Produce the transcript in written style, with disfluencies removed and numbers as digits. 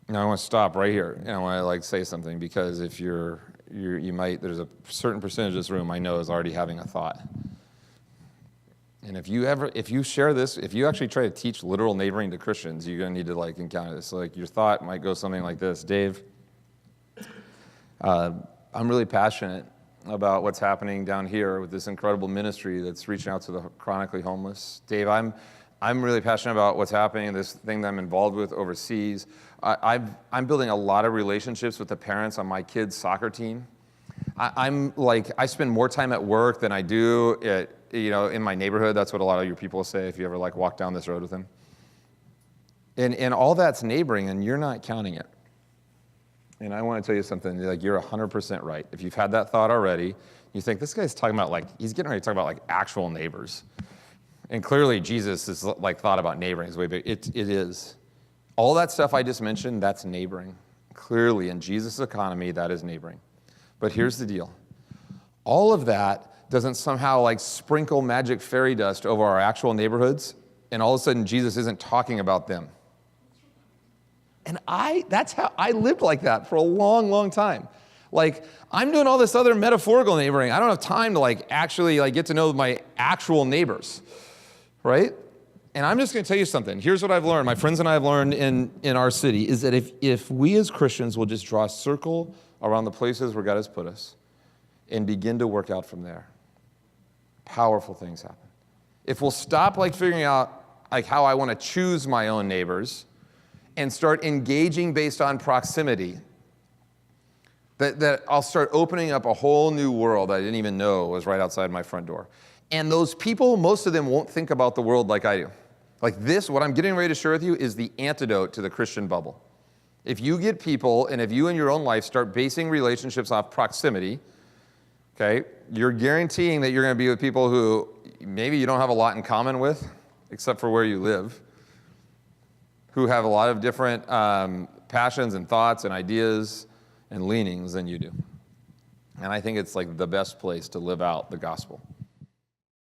Now I want to stop right here, and I want to say something, because if you might, there's a certain percentage of this room I know is already having a thought. And if you share this, if you actually try to teach literal neighboring to Christians, you're going to need to encounter this. So your thought might go something like this: Dave, I'm really passionate about what's happening down here with this incredible ministry that's reaching out to the chronically homeless. Dave, I'm really passionate about what's happening, this thing that I'm involved with overseas. I'm building a lot of relationships with the parents on my kids' soccer team. I spend more time at work than I do in my neighborhood. That's what a lot of your people say if you ever walk down this road with them. And all that's neighboring, and you're not counting it. And I want to tell you something, you're 100% right. If you've had that thought already, you think, this guy's talking about, he's getting ready to talk about, actual neighbors. And clearly, Jesus is, thought about neighboring. It is. All that stuff I just mentioned, that's neighboring. Clearly, in Jesus' economy, that is neighboring. But here's the deal. All of that doesn't somehow, sprinkle magic fairy dust over our actual neighborhoods, and all of a sudden, Jesus isn't talking about them. And that's how I lived like that for a long, long time. I'm doing all this other metaphorical neighboring. I don't have time to actually get to know my actual neighbors, right? And I'm just going to tell you something. Here's what I've learned. My friends and I have learned in our city is that if we as Christians will just draw a circle around the places where God has put us and begin to work out from there, powerful things happen. If we'll stop figuring out how I want to choose my own neighbors and start engaging based on proximity, that I'll start opening up a whole new world I didn't even know was right outside my front door. And those people, most of them won't think about the world like I do. This, what I'm getting ready to share with you, is the antidote to the Christian bubble. If you get people, and if you in your own life start basing relationships off proximity, okay, you're guaranteeing that you're going to be with people who maybe you don't have a lot in common with, except for where you live, who have a lot of different passions and thoughts and ideas and leanings than you do. And I think it's the best place to live out the gospel.